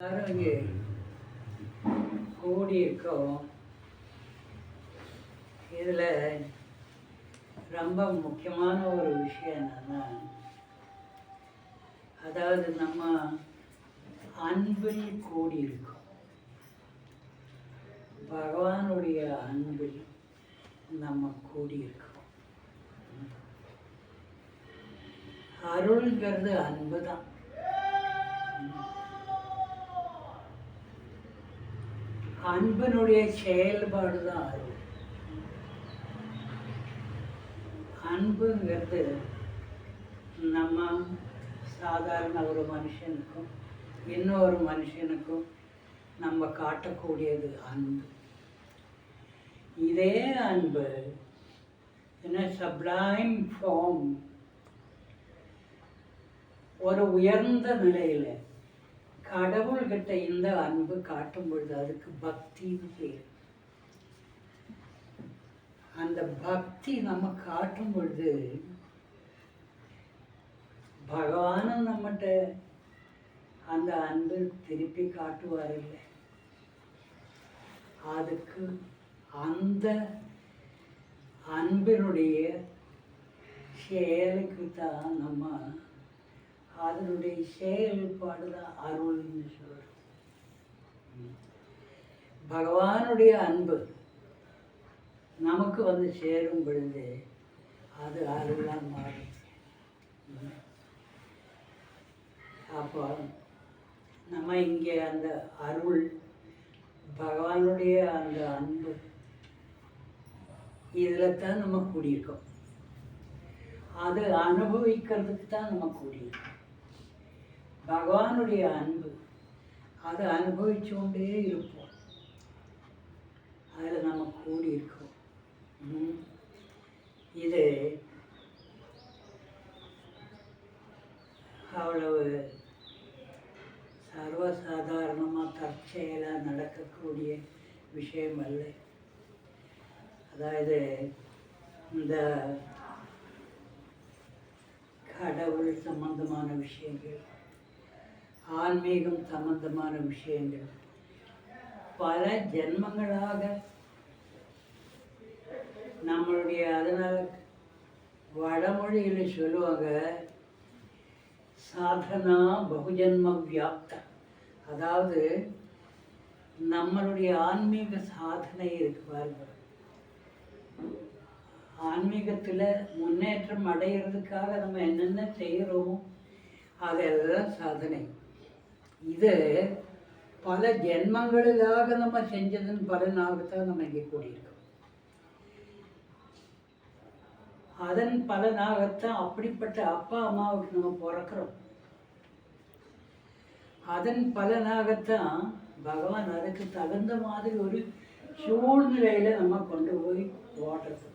எல்லாரும் இங்கே கூடியிருக்கோம். இதில் ரொம்ப முக்கியமான ஒரு விஷயம் என்னன்னா, அதாவது நம்ம அன்பில் கூடியிருக்கோம். பகவானுடைய அன்பில் நம்ம கூடியிருக்கோம். அருள்ங்கிறது அன்பு தான். அன்பினுடைய செயல்பாடு தான் அருள். அன்புங்கிறது நம்ம சாதாரண ஒரு மனுஷனுக்கும் இன்னொரு மனுஷனுக்கும் நம்ம காட்டக்கூடியது அன்பு. இதே அன்பு என்ன சப்ளைம் ஃபார்ம் ஒரு உயர்ந்த நிலையில் கடவுள்கிட்ட இந்த அன்பு காட்டும் பொழுது அதுக்கு பக்தின்னு பேர். அந்த பக்தி நம்ம காட்டும் பொழுது பகவானும் நம்மகிட்ட அந்த அன்பு திருப்பி காட்டுவார் இல்லை. அதுக்கு அந்த அன்பினுடைய செயலுக்கு தான் நம்ம அதனுடைய செயல்பாடு தான் அருள்னு சொல்கிறோம். பகவானுடைய அன்பு நமக்கு வந்து சேரும் பொழுது அது அருளாக மாறும். அப்போ நம்ம இங்கே அந்த அருள் பகவானுடைய அந்த அன்பு இதில் தான் நம்ம கூடியிருக்கோம். அது அனுபவிக்கிறதுக்கு தான் நம்ம கூடியிருக்கோம். பகவானுடைய அன்பு அதை அனுபவிச்சு கொண்டே இருப்போம். அதில் நம்ம கூடியிருக்கோம். இது அவ்வளவு சர்வசாதாரணமாக தற்செயலாக நடக்கக்கூடிய விஷயம் அல்ல. அதாவது இந்த கடவுள் சம்பந்தமான விஷயங்கள், ஆன்மீகம் சம்பந்தமான விஷயங்கள் பல ஜென்மங்களாக நம்மளுடைய, அதனால் வடமொழியில் சொல்லுவாங்க சாதனா பகுஜன்ம வியாப்தா. அதாவது நம்மளுடைய ஆன்மீக சாதனை இருக்கு பாருங்க. ஆன்மீகத்தில் முன்னேற்றம் அடைகிறதுக்காக நம்ம என்னென்ன செய்கிறோமோ அதெல்லாம் சாதனை. இது பல ஜென்மங்களிலாக நம்ம செஞ்சதன் பலனாகத்தான் நம்ம இங்கே கூடியிருக்கோம். அதன் பலனாகத்தான் அப்படிப்பட்ட அப்பா அம்மாவுக்கு நம்ம பிறக்கிறோம். அதன் பலனாகத்தான் பகவான் அதுக்கு தகுந்த மாதிரி ஒரு சூழ்நிலையில் நம்ம கொண்டு போய் ஓட்டுறது.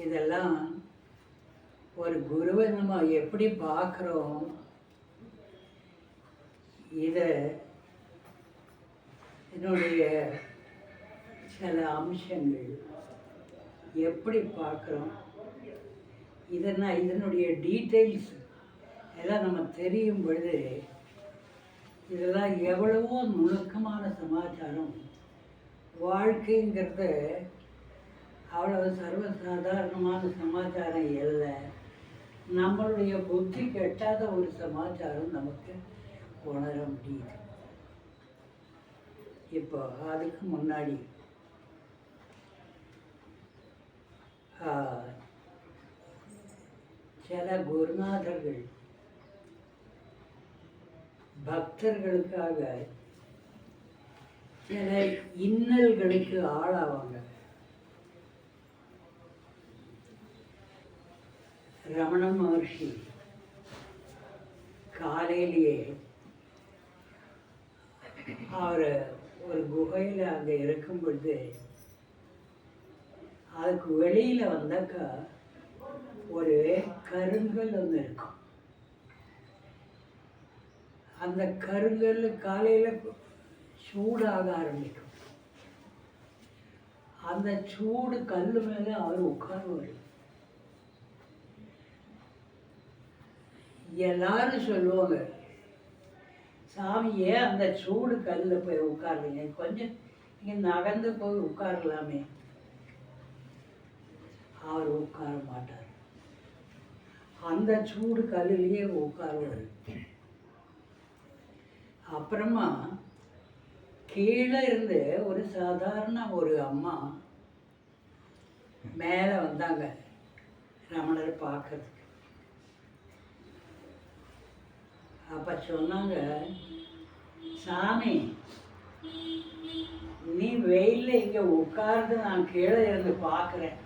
இதெல்லாம் ஒரு குருவை நம்ம எப்படி பார்க்குறோம், இதை என்னுடைய சில அம்சங்கள் எப்படி பார்க்குறோம், இதனுடைய டீட்டெயில்ஸ் எல்லாம் நம்ம தெரியும் பொழுது இதெல்லாம் எவ்வளவோ நுணுக்கமான சமாச்சாரம். வாழ்க்கைங்கிறது அவ்வளவு சர்வசாதாரணமான சமாச்சாரம் இல்லை. நம்மளுடைய புத்தி கெட்டாத ஒரு சமாச்சாரம் நமக்கு உணர முடியுது. இப்போ அதுக்கு முன்னாடி சில குருநாதர்கள் பக்தர்களுக்காக சில இன்னல்களுக்கு ஆளாவாங்க. ரமண மகர்ஷி காலையிலேயே அவர் ஒரு குகையில் அங்கே இருக்கும் பொழுது அதுக்கு வெளியில் வந்தாக்கா ஒரு கருங்கல் ஒன்று இருக்கும். அந்த கருங்கல் காலையில் சூடாக ஆரம்பிக்கும். அந்த சூடு கல் மேலே அவர் உட்காருவார். எல்லாரும் சொல்லுவாங்க, சாமி ஏன் அந்த சூடு கல்லில் போய் உட்காருங்க, கொஞ்சம் நீங்கள் நகர்ந்து போய் உட்காரலாமே. அவர் உட்கார மாட்டார், அந்த சூடு கல்லிலேயே உட்காருவார். அப்புறமா கீழே இருந்து ஒரு சாதாரண ஒரு அம்மா மேலே வந்தாங்க ரமணரை பார்க்கறதுக்கு. அப்போ சொன்னாங்க, சாமி நீ வெயிலில் இங்கே உட்கார்ந்து நான் கீழே இருந்து பார்க்குறேன்.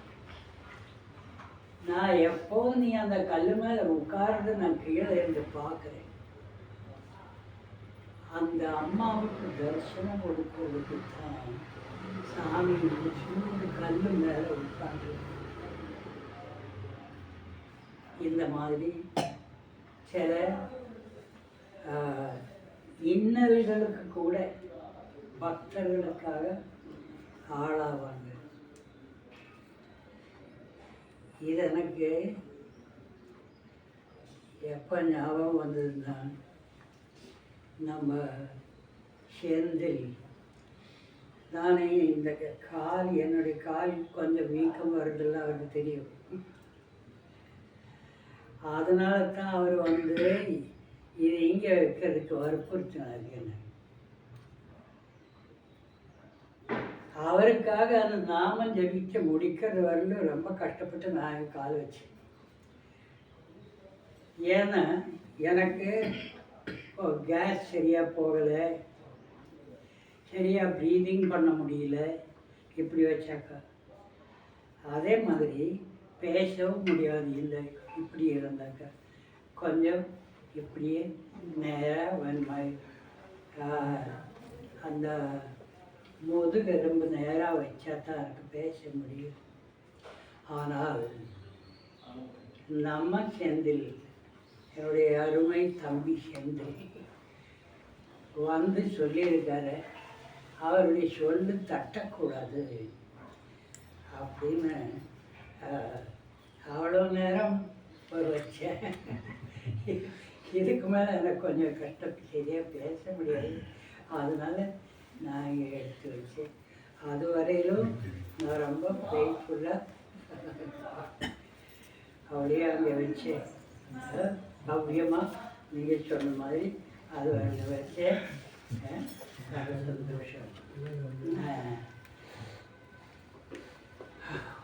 நான் எப்போவும் நீ அந்த கல் மேலே உட்கார்ந்து நான் கீழே இருந்து பார்க்குறேன். அந்த அம்மாவுக்கு தரிசனம் கொடுக்கறதுக்கு தான் சாமி சூடு கல் மேலே உட்கார்ந்து இந்த மாதிரி சில இன்னல்களுக்கு கூட பக்தர்களுக்காக ஆளாவாங்க. இது எனக்கு எப்போ ஞாபகம் வந்ததுன்னா, நம்ம செந்தில் நானே இந்த கால், என்னுடைய கால் கொஞ்சம் வீக்கம் வருதில்ல அவருக்கு தெரியும். அதனால தான் அவர் வந்து இது இங்கே வைக்கிறதுக்கு வற்புறுத்தினார் என்ன. அவருக்காக அந்த நாமம் ஜபிக்க முடிக்கிறது வரலும் ரொம்ப கஷ்டப்பட்டு நான் கால் வச்சேன். ஏன்னா எனக்கு கேஸ் சரியாக போகலை, சரியாக ப்ரீதிங் பண்ண முடியல இப்படி வச்சாக்கா. அதே மாதிரி பேசவும் முடியாது இல்லை இப்படி இருந்தாக்கா. கொஞ்சம் இப்படியே நேராக அந்த முதுகெலும்பு நேராக வச்சா தான் எனக்கு பேச முடியும். ஆனால் நம்ம செந்தில், என்னுடைய அருமை தம்பி செந்தில் வந்து சொல்லியிருக்காரு, அவருடைய சொல்லு தட்டக்கூடாது அப்படின்னு. அவ்வளோ நேரம் வச்சேன். இதுக்கு மேலே எனக்கு கொஞ்சம் கஷ்டம், சரியாக பேச முடியாது. அதனால நான் இங்கே எடுத்து வச்சேன். அது வரையிலும் நான் ரொம்ப பெயின்ஃபுல்லாக அப்படியே அங்கே வச்சேன். பவ்யமாக நீங்கள் சொன்ன மாதிரி அது அங்கே வச்சேன். சந்தோஷம்.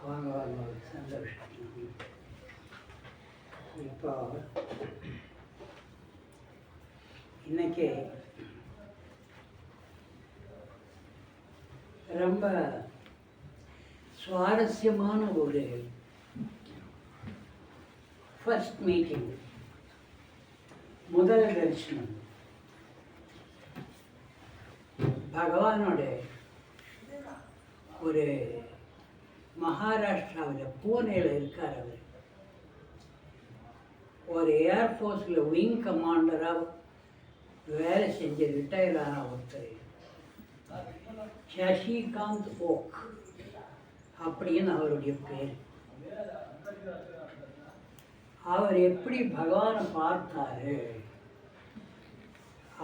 வாங்க வாங்க, சந்தோஷம். இப்போ இன்னைக்கு ரொம்ப சுவாரஸ்யமான ஒரு ஃபர்ஸ்ட் மீட்டிங், முதல் தரிசனம். பகவானோட ஒரு மகாராஷ்டிராவில் பூனேல இருக்கார். அவர் ஒரு ஏர்ஃபோர்ஸில் விங் கமாண்டராக வேலை செஞ்சு ரிட்டையர் ஆன ஒருத்தர், சசிகாந்த் ஓக் அப்படின்னு அவருடைய பேர். அவர் எப்படி பகவானை பார்த்தாரு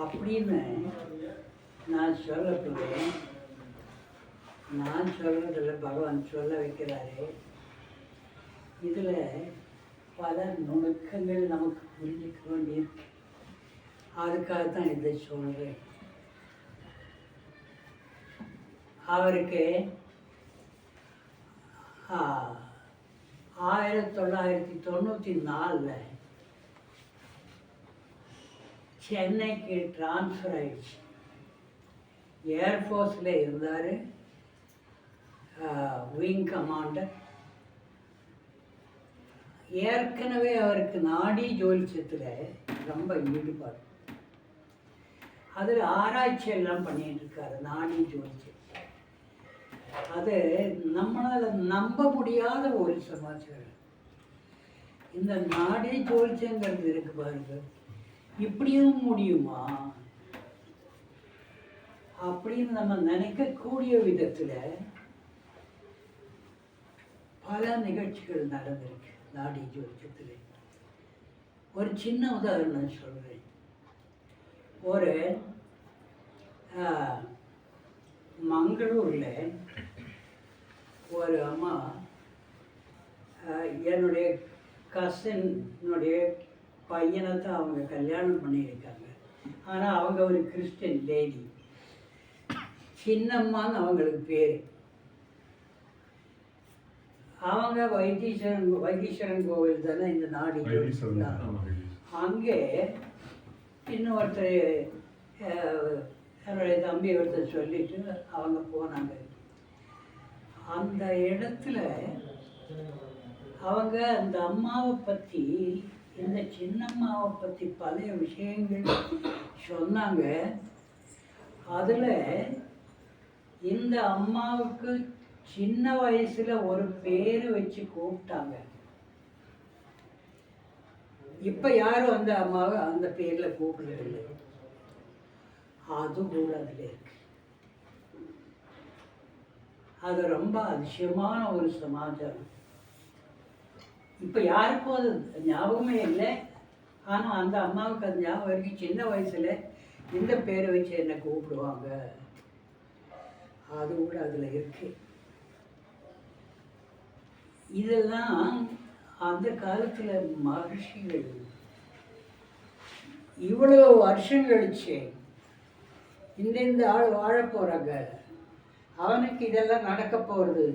அப்படின்னு நான் சொல்ல போகிறேன். நான் சொல்கிறதில்ல, பகவான் சொல்ல வைக்கிறாரு. இதில் பல நுணுக்கங்கள் நமக்கு புரிஞ்சிக்க வேண்டியிருக்கு. அதுக்காகத்தான் இதை சொல்கிறேன். அவருக்கு 1994 சென்னைக்கு டிரான்ஸ்ஃபர் ஆயிடுச்சு. ஏர்ஃபோர்ஸில் இருந்தார், விங் கமாண்டர். ஏற்கனவே அவருக்கு நாடி ஜோதிஷத்தில் ரொம்ப ஈடுபாடு. அதில் ஆராய்ச்சி எல்லாம் பண்ணிட்டு இருக்காரு. நாடி ஜோதிஷம் அது நம்மளால் நம்ப முடியாத ஒரு சமாச்சாரம். இந்த நாடி ஜோதிஷங்கிறது இருக்கு பாருங்க, இப்படியும் முடியுமா அப்படின்னு நம்ம நினைக்கக்கூடிய விதத்தில் பல நிகழ்ச்சிகள் நடந்திருக்கு நாடி ஜோதிஷத்தில். ஒரு சின்ன உதாரணம் சொல்கிறேன். ஒரு மங்களூரில் ஒரு அம்மா என்னுடைய கசினுடைய பையனை தான் அவங்க கல்யாணம் பண்ணியிருக்காங்க. ஆனால் அவங்க ஒரு கிறிஸ்டின் லேடி, சின்னம்மான்னு அவங்களுக்கு பேர். அவங்க வைத்தீஸ்வரன் கோவில் தானே இந்த நாடி. அங்கே இன்னொருத்தர் என்னுடைய தம்பி ஒருத்தர் சொல்லிட்டு அவங்க போனாங்க. அந்த இடத்துல அவங்க அந்த அம்மாவை பற்றி, இந்த சின்னம்மாவை பற்றி பழைய விஷயங்கள் சொன்னாங்க. அதில் இந்த அம்மாவுக்கு சின்ன வயசில் ஒரு பேர் வச்சு கூப்பிட்டாங்க. இப்போ யாரும் அந்த அம்மாவை அந்த பேரில் கூப்பிடுறதில்லை. அது கூட அதில் இருக்கு. அது ரொம்ப அதிசயமான ஒரு சமாச்சாரம். இப்போ யாருக்கும் அது ஞாபகமே இல்லை. ஆனால் அந்த அம்மாவுக்கு அது ஞாபகம் இருக்கு. சின்ன வயசில் இந்த பேரை வச்சு என்னை கூப்பிடுவாங்க. அது கூட அதில் இருக்கு. இதெல்லாம் அந்த காலத்தில் மகர்ஷிகள் இவ்வளோ வருஷம் கழிச்சு இந்த ஆள் வாழ போகிறாங்க, அவனுக்கு இதெல்லாம் நடக்க போகிறது,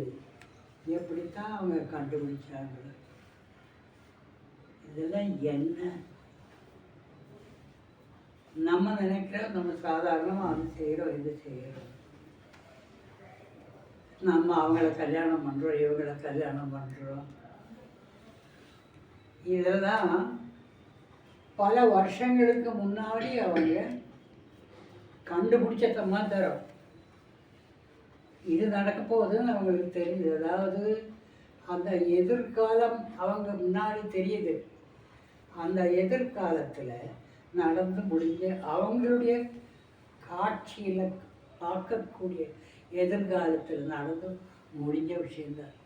எப்படித்தான் அவங்க கண்டுபிடிச்சாங்க? இதெல்லாம் என்ன? நம்ம நினைக்கிறோம் நம்ம சாதாரணமாக அது செய்கிறோம் இது செய்கிறோம். நம்ம அவங்கள கல்யாணம் பண்ணுறோம், இவங்களை கல்யாணம் பண்ணுறோம். இதெல்லாம் பல வருஷங்களுக்கு முன்னாடி அவங்க கண்டுபிடிச்ச சமாச்சாரம். இது நடக்க போகுதுன்னு அவங்களுக்கு தெரியுது. அதாவது அந்த எதிர்காலம் அவங்க முன்னாடி தெரியுது. அந்த எதிர்காலத்தில் நடந்து முடிஞ்ச அவங்களுடைய காட்சியில் பார்க்கக்கூடிய எதிர்காலத்தில் நடந்து முடிஞ்ச விஷயந்தான்.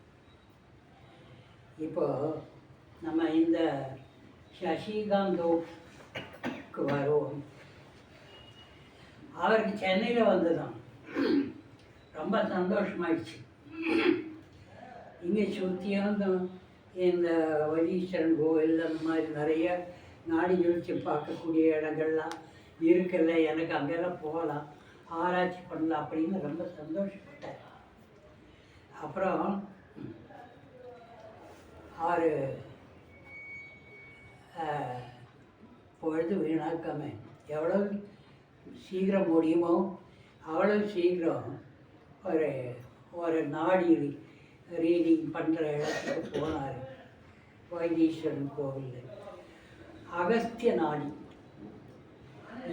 இப்போ நம்ம இந்த சசிகாந்தோக்கு வருவோம். அவருக்கு சென்னையில் வந்ததான் ரொம்ப சந்தோஷமாயிடுச்சு. இங்கே சுற்றியும் இந்த வைத்தீஸ்வரன் கோவில் அந்த மாதிரி நிறைய நாடி நிகழ்ச்சி பார்க்கக்கூடிய இடங்கள்லாம் இருக்குல்ல, எனக்கு அங்கெல்லாம் போகலாம், ஆராய்ச்சி பண்ணலாம் அப்படின்னு ரொம்ப சந்தோஷப்பட்டார். அப்புறம் அவர் பொழுது வீணாக்காம எவ்வளோ சீக்கிரம் முடியுமோ அவ்வளோ சீக்கிரம் ஒரு நாடி ரீடிங் பண்ணுற இடத்துக்கு போனார். வைத்தீஸ்வரன் கோவில் அகஸ்திய நாடி.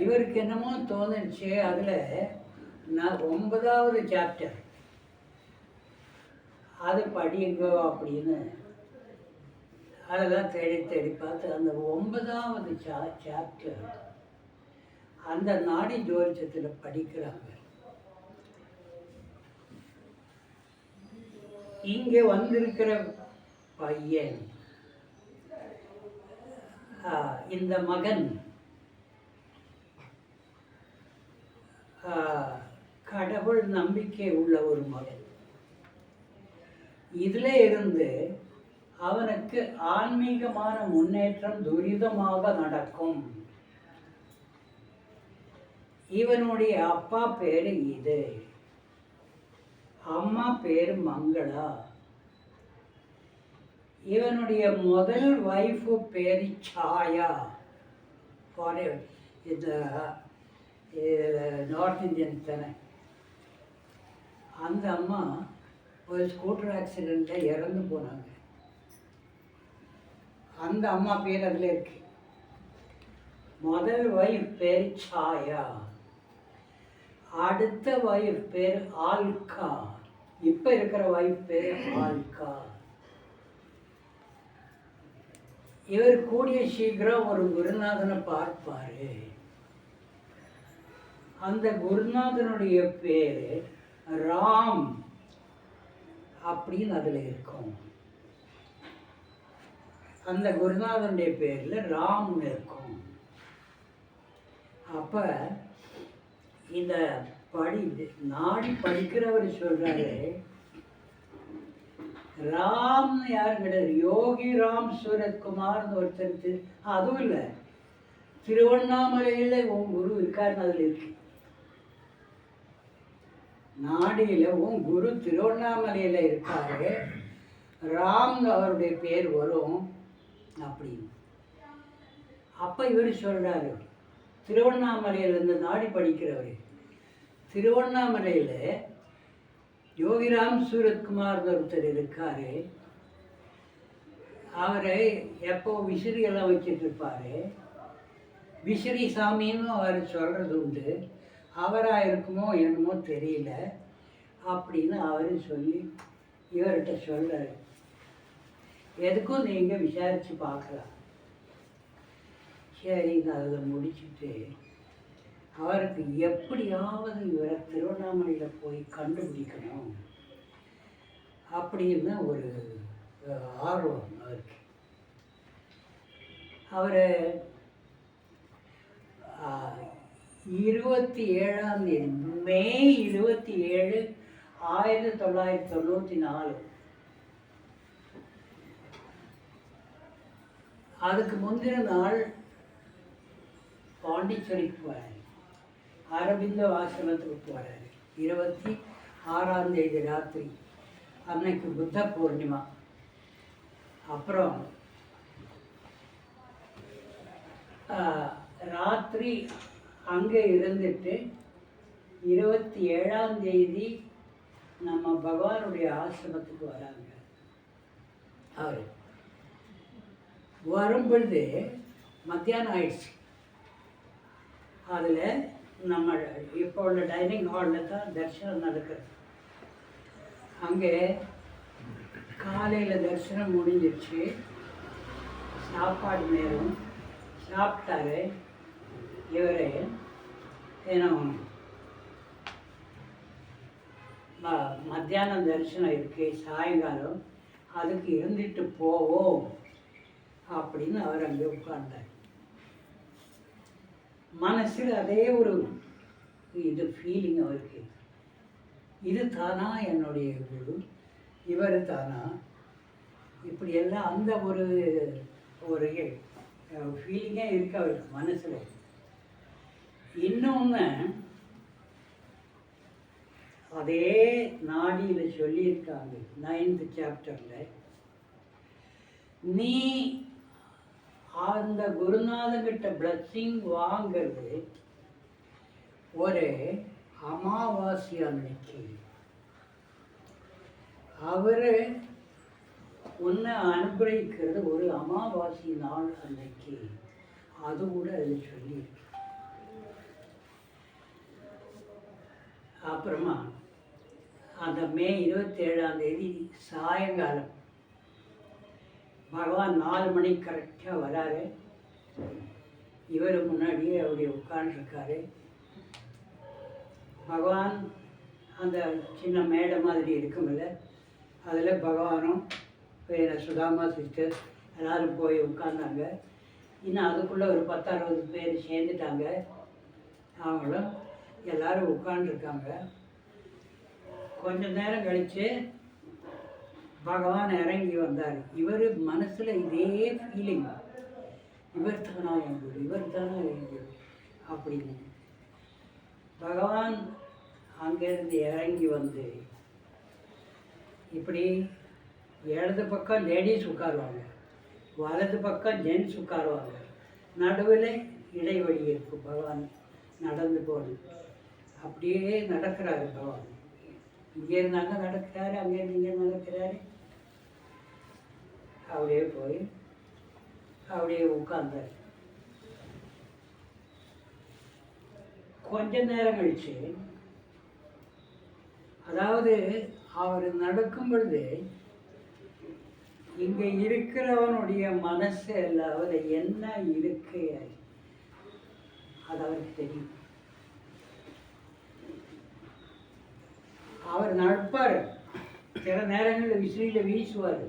இவருக்கு என்னமோ தோணுச்சு, அதில் 9வது சாப்டர் அது படியுங்க அப்படின்னு அதெல்லாம் தேடி தேடி பார்த்து அந்த 9வது சாப்டர் அந்த நாடி ஜோதிடத்தில் படிக்கிறாங்க. இங்கே வந்திருக்கிற பையன், இந்த மகன் கடவுள் நம்பிக்கை உள்ள ஒரு மகன். இதில் இருந்து அவனுக்கு ஆன்மீகமான முன்னேற்றம் துரிதமாக நடக்கும். இவனுடைய அப்பா பேரு இது, அம்மா பேரு மங்களா. இவனுடைய முதல் வைஃபு பேரு சாயா. இந்த நார்த் இந்தியன் தானே. அந்த அம்மா ஒரு ஸ்கூட்டர் ஆக்சிடெண்ட்டில் இறந்து போனாங்க. அந்த அம்மா பேர் அதில் இருக்கு. முதல் வைஃப் பேர் சாயா, அடுத்த வைஃப் பேர் ஆல்கா, இப்போ இருக்கிற வைஃப் பேர் ஆல்கா. இவர் கூடிய சீக்கிரம் ஒரு குருநாதனை பார்ப்பாரு. அந்த குருநாதனுடைய பேர் ராம் அப்படின்னு அதில் இருக்கும். அந்த குருநாதனுடைய பேரில் ராம்னு இருக்கும். அப்போ இந்த நாடி படிக்கிறவர் சொல்கிறாரு, ராம்னு யாரும் கிடையாது, யோகி ராம் சூரத்குமார்னு ஒருத்தர். அதுவும் இல்லை, திருவண்ணாமலையில் உன் குரு இருக்காருன்னு அதில் இருக்கு. நாடியில் உன் குரு திருவண்ணாமலையில் இருக்காரு, ராம் அவருடைய பேர் வரும் அப்படின்னு. அப்போ இவர் சொல்கிறாரு, திருவண்ணாமலையில் இருந்து நாடி படிக்கிறவர், திருவண்ணாமலையில் யோகிராம் சூரத்குமார் ஒருத்தர் இருக்கார், அவரை எப்போ விசிறியெல்லாம் வச்சுட்டு இருப்பார், விசிறி சாமின்னு அவர் சொல்கிறது உண்டு. அவராக இருக்குமோ என்னமோ தெரியல அப்படின்னு அவர் சொல்லி இவர்கிட்ட சொல்கிறார். எதுக்கும் நீங்கள் விசாரித்து பார்க்கலாம். சரிங்க, அதில் முடிச்சுட்டு அவருக்கு எப்படியாவது இவரை திருவண்ணாமலையில் போய் கண்டுபிடிக்கணும் அப்படின்னு ஒரு ஆர்வம் அவருக்கு. அவர் 27 மே 27, 1994 அதுக்கு முந்தின நாள் பாண்டிச்சேரிக்கு போகிறார், அரவிந்த ஆசிரமத்துக்கு போகிறார். 26 ராத்திரி, அன்னைக்கு புத்த பூர்ணிமா. அப்புறம் ராத்திரி அங்கே இருந்துட்டு 27 நம்ம பகவானுடைய ஆசிரமத்துக்கு வராங்க. அவர் வரும்பொழுது மத்தியானம் ஆயிடுச்சு. அதில் நம்ம இப்போ உள்ள டைனிங் ஹாலில் தான் தரிசனம் நடக்குது. அங்கே காலையில் தரிசனம் முடிஞ்சிருச்சு, சாப்பாடு நேரம். சாப்பிட்டாரு இவர். ஏன்னா மத்தியானம் தரிசனம் இருக்குது, சாயங்காலம் அதுக்கு இருந்துட்டு போவோம் அப்படின்னு அவர் அங்கே உட்கார்ந்தார். மனசில் அதே ஒரு ஃபீலிங் அவருக்கு, இது தானா என்னுடைய குரு, இவர் தானா, இப்படியெல்லாம் அந்த ஒரு ஃபீலிங்கே இருக்கு அவருக்கு மனசில். இன்னொன்று, அதே நாடியில் சொல்லியிருக்காங்க 9th சாப்டரில், நீ அந்த குருநாதங்கிட்ட பிளஸ்ஸிங் வாங்கிறது ஒரு அமாவாசை அன்னைக்கு. அவர் உன்னை அனுகிரகிக்கிறது ஒரு அமாவாசை நாள் அன்னைக்கு. அது கூட அதில் சொல்லியிருக்கு. அப்புறமா அந்த மே 27 சாயங்காலம் பகவான் 4 மணிக்கு கரெக்டாக வராரு. இவர் முன்னாடியே அப்படி உட்காண்டிருக்காரு. பகவான் அந்த சின்ன மேடை மாதிரி இருக்குமில்ல, அதில் பகவானும் சுதாமா சிஸ்டர் எல்லோரும் போய் உட்கார்ந்தாங்க. இன்னும் அதுக்குள்ளே ஒரு 10-60 பேர் சேர்ந்துட்டாங்க. அவங்களும் எல்லோரும் உட்காண்டிருக்காங்க. கொஞ்சம் நேரம் கழித்து பகவான் இறங்கி வந்தார். இவர் மனசில் இதே ஃபீலிங், இவர் தானா என் குரு, இவர் தானா என் குரு அப்படின்னு. பகவான் அங்கேருந்து இறங்கி வந்து இப்படி இடது பக்கம் லேடிஸ் உட்காருவாங்க, வலது பக்கம் ஜென்ஸ் உட்காருவாங்க, நடுவில் இடைவெளி இருக்கும். பகவான் நடந்து போகுது, அப்படியே நடக்கிறாரு பகவான். இங்கேருந்து அங்கே நடக்கிறாரு, அங்கேருந்து இங்கே நடக்கிறாரு. அப்படியே போய் அப்படியே உட்கார்ந்தார். கொஞ்ச நேரம் கழிச்சு, அதாவது அவர் நடக்கும் பொழுது இங்கே இருக்கிறவனுடைய மனசு அதில் என்ன இருக்கு அது அவருக்கு தெரியும். அவர் நடப்பார், சில நேரங்களில் விசிறியில் வீசுவார்,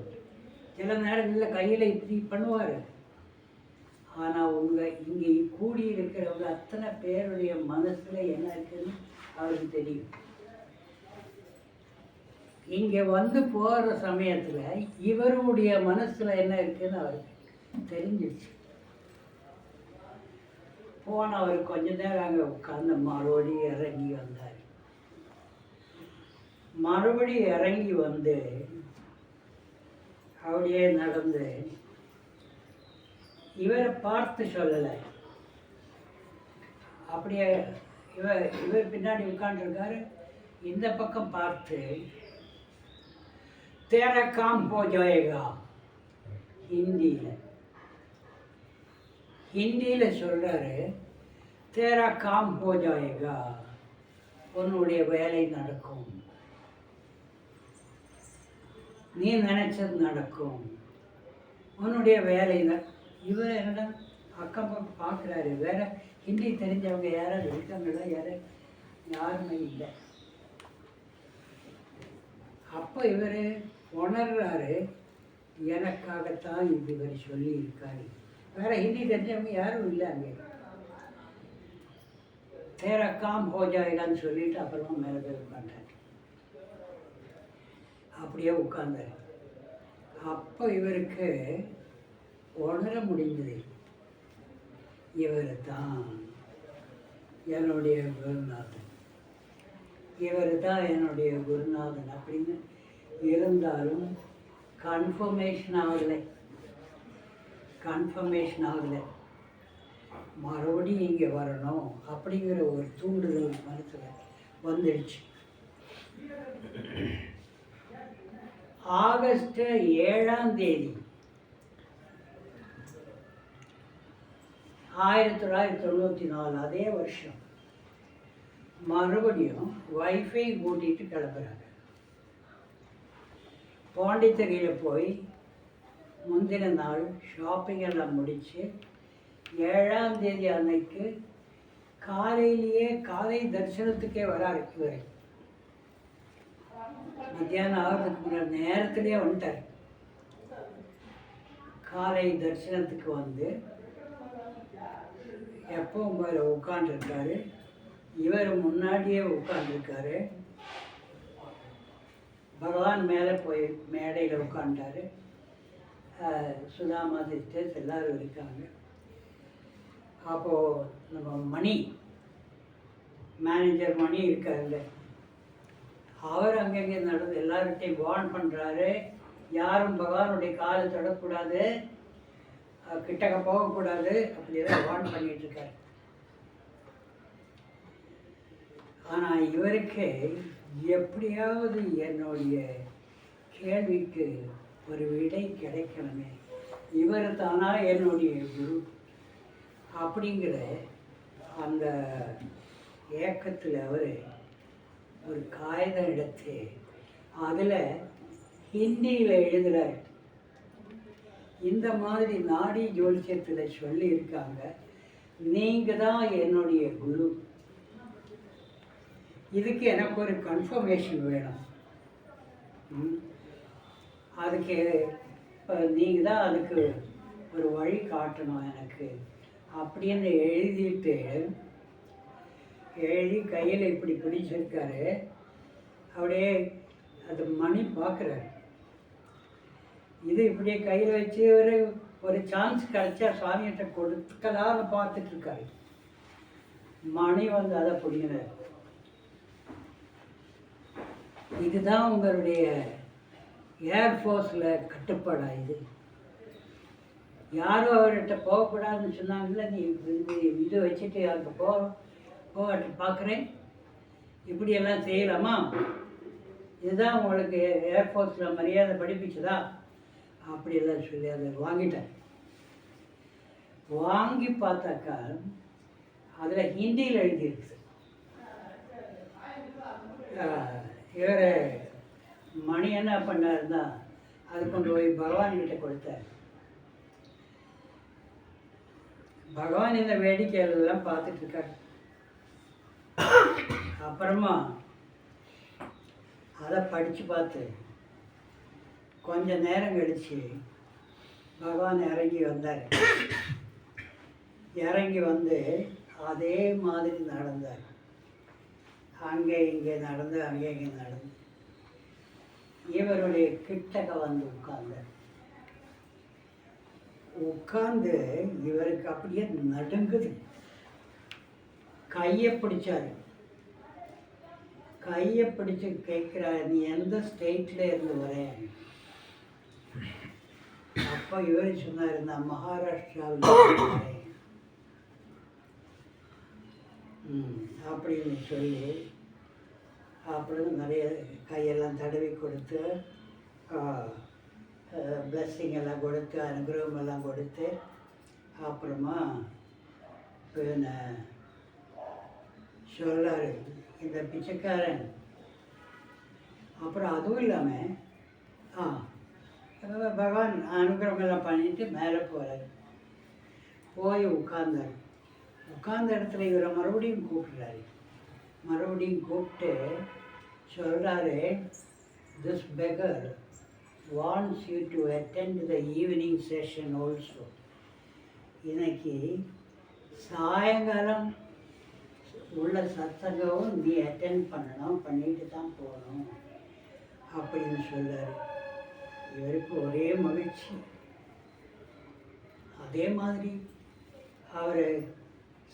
சில நேரங்களில் கையில் இப்படி பண்ணுவார். ஆனால் இங்கே கூடி இருக்கிறவங்க அத்தனை பேருடைய மனசில் என்ன இருக்குன்னு அவருக்கு தெரியும். இங்கே வந்து போகிற சமயத்தில் இவருடைய மனசில் என்ன இருக்குன்னு அவருக்கு தெரிஞ்சிடுச்சு. போன அவர் கொஞ்ச நேரம் அங்கே உட்கார்ந்து மறுபடியும் இறங்கி வந்தார். மறுபடியும் இறங்கி வந்து அப்படியே நடந்து இவரை பார்த்து சொல்லலை. அப்படியே இவர் பின்னாடி உட்காந்துருக்காரு. இந்த பக்கம் பார்த்து तेरा काम हो जाएगा ஹிந்தியில் சொல்கிறாரு. तेरा काम हो जाएगा, உன்னுடைய வேலை நடக்கும், நீ நினைச்சது நடக்கும், உன்னுடைய வேலை. இவர் என்னடா அக்கம் பக்கம் பார்க்குறாரு. வேற ஹிந்தி தெரிஞ்சவங்க யாராவது இருக்காங்களா? யாருமே இல்லை. அப்போ இவர் உணர்றாரு, எனக்காகத்தான் இது இவர் சொல்லி இருக்காரு. வேற ஹிந்தி தெரிஞ்சவங்க யாரும் இல்லை அங்கே. तेरा काम हो जाएगाன்னு சொல்லிட்டு அப்புறமா மேலே போய் உட்காண்டாரு. அப்படியே உட்கார்ந்தாரு. அப்போ இவருக்கு உணர முடிஞ்சது, இவர் தான் என்னுடைய குருநாதன், இவர் தான் என்னுடைய குருநாதன் அப்படின்னு. இருந்தாலும் கன்ஃபர்மேஷன் ஆகலை. மறுபடியும் இங்கே வரணும் அப்படிங்கிற ஒரு தூண்டுதல் மனசில் வந்துடுச்சு. ஆகஸ்ட் 7ஆம் தேதி 1994 அதே வருஷம் மறுபடியும் வைஃபை கூட்டிகிட்டு கிளம்புறாங்க. பாண்டிச்சேரியில் போய் முந்தின நாள் ஷாப்பிங் எல்லாம் முடித்து 7ஆம் தேதி அன்னைக்கு காலையிலேயே காலை தரிசனத்துக்கே வராரு. இவர் மத்தியானம் ஆகிறதுக்கு முன்னாடி நேரத்திலே வந்துட்டார். காலை தரிசனத்துக்கு வந்து எப்பவும் போல உட்காண்டிருக்காரு. இவர் முன்னாடியே உட்காந்துருக்காரு. பகவான் மேலே போய் மேடையில் உட்காண்டாரு. சுதாமா சிஸ்டர்ஸ் எல்லோரும் இருக்காங்க. அப்போது நம்ம மணி மேனேஜர் மணி இருக்காருல்ல, அவர் அங்கங்கே நடந்து எல்லார்கிட்டையும் வார்ன் பண்ணுறாரு. யாரும் பகவானுடைய காலை தொடக்கூடாது, கிட்டக்க போகக்கூடாது, அப்படியெல்லாம் வார்ன் பண்ணிகிட்ருக்காரு. ஆனால் இவருக்கு எப்படியாவது என்னுடைய கேள்விக்கு ஒரு விடை கிடைக்கணுமே, இவர் தானா என்னுடைய குரு அப்படிங்கிற அந்த ஏக்கத்தில் அவர் ஒரு காகிதம் எடுத்து அதில் ஹிந்தியில் எழுதுகிறார். இந்த மாதிரி நாடி ஜோதிஷத்தில் சொல்லியிருக்காங்க, நீங்கள் தான் என்னுடைய குரு, இதுக்கு எனக்கு ஒரு கன்ஃபர்மேஷன் வேணும், அதுக்கு இப்போ நீங்கள் தான் அதுக்கு ஒரு வழி காட்டணும் எனக்கு அப்படின்னு எழுதி கையில் இப்படி பிடிச்சிருக்காரு. அப்படியே அது மணி பார்க்குறாரு. இது இப்படியே கையில் வச்சு ஒரு சான்ஸ் கிடைச்சா சாமியிட்ட கொடுக்கலான்னு பார்த்துட்ருக்காரு. மணி வந்து அதை பிடிக்கிறார். இதுதான் உங்களுடைய ஏர்ஃபோர்ஸில் கட்டுப்பாடா? இது யாரும் அவர்கிட்ட போகக்கூடாதுன்னு சொன்னாங்கல்ல, நீ இது வச்சுட்டு அங்கே போகட்டு பார்க்குறேன், இப்படியெல்லாம் செய்யலாமா? இதுதான் உங்களுக்கு ஏர்ஃபோர்ஸில் மரியாதை படிப்பிச்சதா? அப்படியெல்லாம் சொல்லி அதை வாங்கிட்டேன். வாங்கி பார்த்தாக்கா அதில் ஹிந்தியில் எழுதியிருக்கு. இவர் மணி என்ன பண்ணாருன்னா அது கொண்டு போய் பகவான்கிட்ட கொடுத்தார். பகவான் இந்த வேடிக்கையெல்லாம் பார்த்துட்ருக்காரு. அப்புறமா அதை படித்து பார்த்து கொஞ்ச நேரம் கழித்து பகவான் இறங்கி வந்தார். இறங்கி வந்து அதே மாதிரி நடந்தார். அங்கே இங்கே நடந்து, அங்கே இங்கே நடந்து இவருடைய கிட்டக வந்து உட்கார்ந்தார். உட்கார்ந்து இவருக்கு அப்படியே நடுங்குது. கையை பிடிச்சாரு. கையை பிடிச்சு கேட்குறாரு, நீ எந்த ஸ்டேட்டில் இருந்து வரேன்? அப்போ இவர் சொன்னார், நான் மகாராஷ்டிராவில் வரேன் அப்படின்னு சொல்லி அப்புறம் நிறைய கையெல்லாம் தடவி கொடுத்து பிளஸ்ஸிங் எல்லாம் கொடுத்து அனுகிரகம் எல்லாம் கொடுத்து அப்புறமா சொல்லார், இந்த பிச்சைக்காரன். அப்புறம் அதுவும் இல்லாமல் பகவான் அனுகிரகம் எல்லாம் பண்ணிட்டு மேலே போகிறார். போய் உட்கார்ந்தார். உட்கார்ந்த இடத்துல இவரை மறுபடியும் கூப்பிட்றாரு. மறுபடியும் கூப்பிட்டு சொல்கிறாரு, this beggar wants you to attend the evening session also. இன்னைக்கு சாயங்காலம் உள்ள சத்சங்கம் நீ அட்டென்ட் பண்ணணும், பண்ணிட்டு தான் போகணும் அப்படின்னு சொல்கிறார். இவருக்கு ஒரே மகிழ்ச்சி. அதே மாதிரி அவர்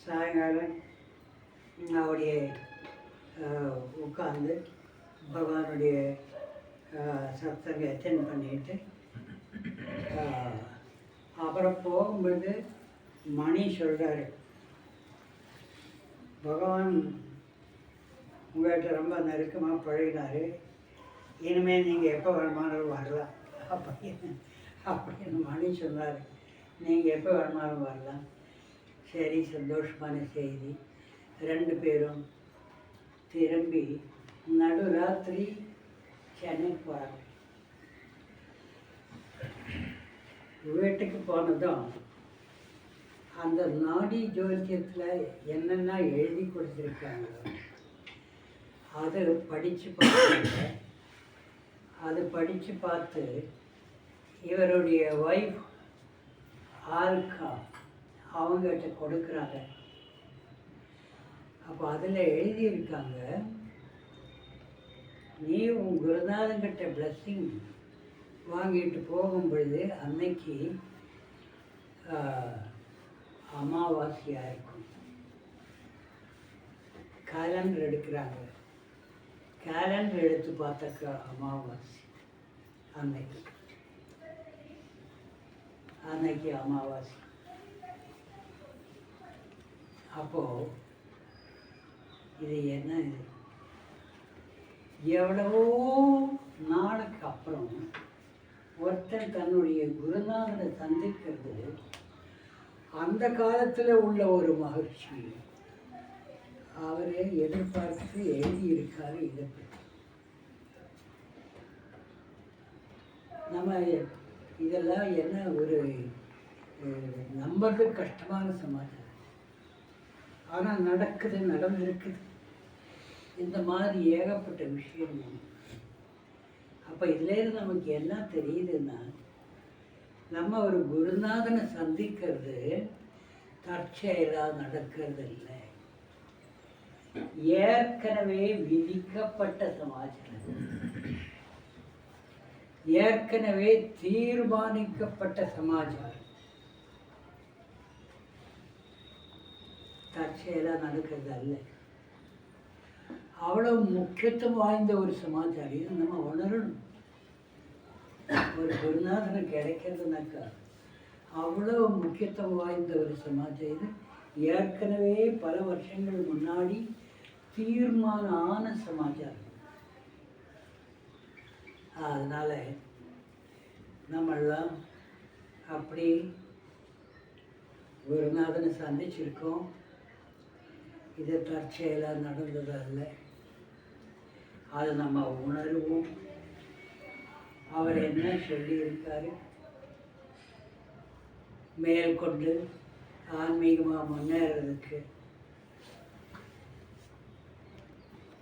சாயங்காலம் அவருடைய உட்கார்ந்து பகவானுடைய சத்சங்க அட்டென்ட் பண்ணிட்டு அப்புறம் போகும்போது மணி சொல்கிறாரு, பகவான் உங்கள்கிட்ட ரொம்ப நெருக்கமாக பழகினார், இனிமேல் நீங்கள் எப்போ வேணுமானாலும் வரலாம் அப்படின்னு மணி சொன்னார். நீங்கள் எப்போ வேணுமானாலும் வரலாம். சரி, சந்தோஷமான செய்தி. 2 பேரும் திரும்பி நடுராத்திரி சென்னை போகிறாங்க. வீட்டுக்கு போனதும் அந்த நாடி ஜோசியத்தில் என்னென்ன எழுதி கொடுத்துருக்காங்களோ அது படித்து பார்த்தாங்க. அது படித்து பார்த்து இவருடைய ஒய்ஃப் ஆல்கா அவங்ககிட்ட கொடுக்குறாங்க. அப்போ அதில் எழுதியிருக்காங்க, நீ உன் குருநாதன்கிட்ட பிளஸ்ஸிங் வாங்கிட்டு போகும் பொழுது அன்னைக்கு அமாவாசையாக இருக்கும். கேலண்டர் எடுக்கிறாங்க. கேலண்டர் எடுத்து பார்த்தாக்கா அமாவாசை அன்னைக்கு அமாவாசை. அப்போது இது என்ன, எவ்வளவோ நாளுக்கு அப்புறம் ஒருத்தர் தன்னுடைய குருநாதனை சந்திக்கிறது அந்த காலத்தில் உள்ள ஒரு மகிழ்ச்சி. அவரே எதிர்பார்த்து எழுதியிருக்காரு. இதை பற்றி நம்ம இதெல்லாம் என்ன ஒரு நம்புறது கஷ்டமான சமாச்சாரம். ஆனால் நடந்திருக்குது இந்த மாதிரி ஏகப்பட்ட விஷயம். அப்போ இதுலேருந்து நமக்கு என்ன தெரியுதுன்னா, நம்ம ஒரு குருநாதனை சந்திக்கிறது தற்செயலாக நடக்கிறது இல்லை, ஏற்கனவே விதிக்கப்பட்ட சமாச்சாரம், ஏற்கனவே தீர்மானிக்கப்பட்ட சமாச்சாரம். தற்செயலாக நடக்கிறது அல்ல. அவ்வளவு முக்கியத்துவம் வாய்ந்த ஒரு சமாச்சாரம். இது நம்ம உணரணும். ஒரு குருநாதனை கிடைக்கிறதுனாக்கா அவ்வளோ முக்கியத்துவம் வாய்ந்த ஒரு சமாச்சாரம். இது ஏற்கனவே பல வருஷங்கள் முன்னாடி தீர்மானம் ஆன சமாச்சாரம். அதனால் நம்மெல்லாம் அப்படி குருநாதனை சந்திச்சிருக்கோம். இது தற்செயலாக நடந்தது அல்ல. அது நம்ம உணர்வோம். அவர் என்ன சொல்லியிருக்காரு, மேற்கொண்டு ஆன்மீகமாக முன்னேறதுக்கு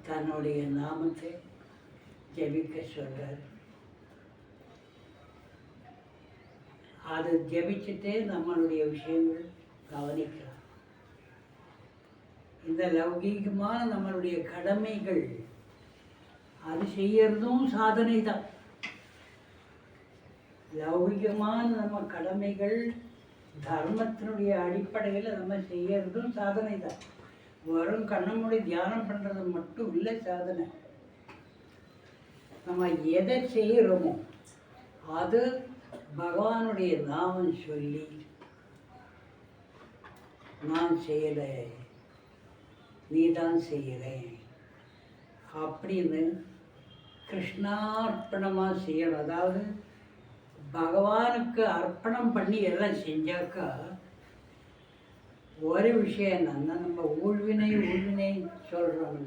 தன்னுடைய நாமத்தை ஜெபிக்க சொல்றார். அது ஜெபிச்சுட்டே நம்மளுடைய விஷயங்கள் கவனிக்கலாம். இந்த லௌகீகமான நம்மளுடைய கடமைகள் அது செய்யறதும் சாதனை தான். லௌகிகமான நம்ம கடமைகள் தர்மத்தினுடைய அடிப்படையில் நம்ம செய்யறதும் சாதனை தான். வெறும் கண்ணமூடி தியானம் பண்ணுறது மட்டும் இல்லை சாதனை. நம்ம எதை செய்கிறோமோ அது பகவானுடைய நாமம் சொல்லி, நான் செய்யலை நீதான் செய்கிறேன் அப்படின்னு கிருஷ்ணார்ப்பணமாக செய்யணும். அதாவது பகவானுக்கு அர்ப்பணம் பண்ணி எல்லாம் செஞ்சாக்கா ஒரு விஷயம் என்னன்னா, நம்ம ஊழ்வினை சொல்கிறோம்.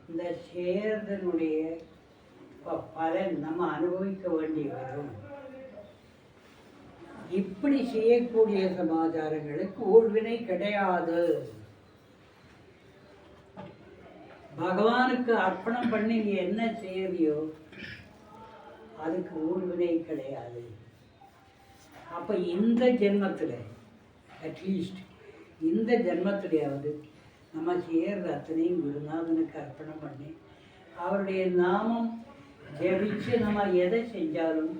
இந்த செய்யறதனுடைய பலன் நம்ம அனுபவிக்க வேண்டி வரும். இப்படி செய்யக்கூடிய சமாச்சாரங்களுக்கு ஊழ்வினை கிடையாது. பகவானுக்கு அர்ப்பணம் பண்ணி நீ என்ன செய்யறியோ அதுக்கு ஊழ்வினை கிடையாது. அப்போ இந்த ஜென்மத்தில் அட்லீஸ்ட் இந்த ஜென்மத்திலேயாவது நம்ம செய்யறது அத்தனையும் குருநாதனுக்கு அர்ப்பணம் பண்ணி அவருடைய நாமம் ஜெபிச்சு நம்ம எதை செஞ்சாலும்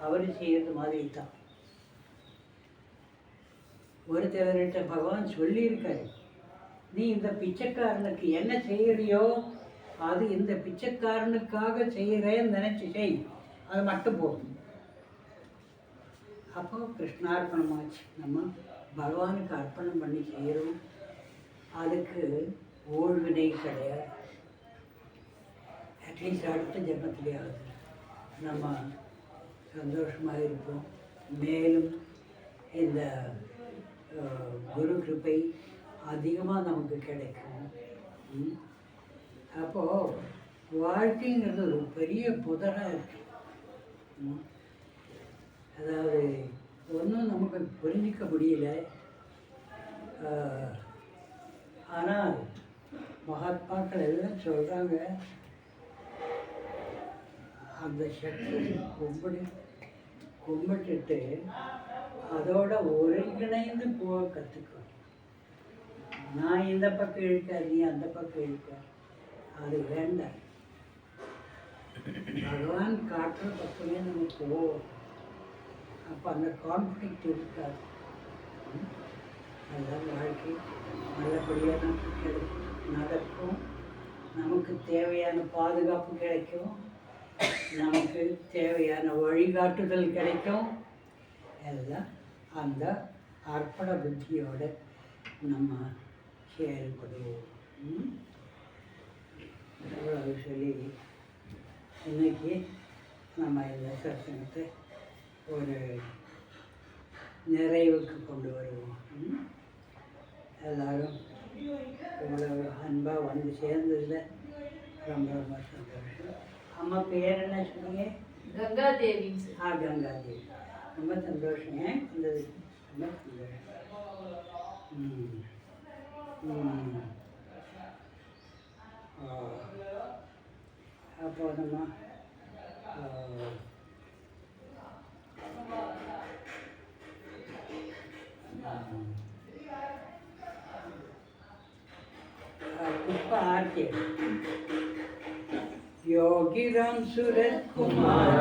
அவர் செய்யறது மாதிரி தான். ஒருத்தர்கிட்ட பகவான் சொல்லியிருக்காரு, நீ இந்த பிச்சைக்காரனுக்கு என்ன செய்யறியோ அது இந்த பிச்சைக்காரனுக்காக செய்கிறேன்னு நினச்சி செய், அது மட்டும் போதும். அப்போ கிருஷ்ணார்ப்பணமாச்சு. நம்ம பகவானுக்கு அர்ப்பணம் பண்ணி செய்கிறோம், அதுக்கு ஊழ்வினை கிடையாது. அட்லீஸ்ட் அடுத்த ஜென்மத்திலேயாவது நம்ம சந்தோஷமாக இருப்போம். மேலும் இந்த குரு கிருபை அதிகமாக நமக்கு கிடைக்கும். அப்போது வாழ்க்கைங்கிறது ஒரு பெரிய புதராக இருக்கு. அதாவது ஒன்றும் நமக்கு புரிஞ்சிக்க முடியல. ஆனால் மகாத்மாக்கள் எல்லாம் சொல்கிறாங்க, அந்த சக்தி கும்பிட்டுட்டு அதோட ஒருங்கிணைந்து போக கற்றுக்கணும். நான் இந்த பக்கம் இழுக்க, நீ அந்த பக்கம் இழுக்க, அது வேண்டாம். பகவான் காட்டுற பக்கமே நம்ம போவோம். அப்போ அந்த கான்ஃப்ளிக்ட் இருக்காது. நல்ல வாழ்க்கை நல்லபடியாக நமக்கு நடக்கும். நமக்கு தேவையான பாதுகாப்பு கிடைக்கும், நமக்கு தேவையான வழிகாட்டுதல் கிடைக்கும். எல்லாம் அந்த அர்ப்பண புத்தியோடு நம்ம செயல்படுவோம். அவ்வளவு சொல்லி இன்னைக்கு நம்ம இந்த சத்சங்கத்தை ஒரு நிறைவுக்கு கொண்டு வருவோம். எல்லாரும் இவ்வளவு அன்பாக வந்து சேர்ந்ததில் ரொம்ப ரொம்ப சந்தோஷம். அம்மா பேர் என்ன சொன்னீங்க? கங்காதேவி. கங்காதேவி. ரொம்ப சந்தோஷங்க. இந்த ரொம்ப சந்தோஷம். அப்போ நம்ம पुष्प आरती योगी राम सूरज कुमार।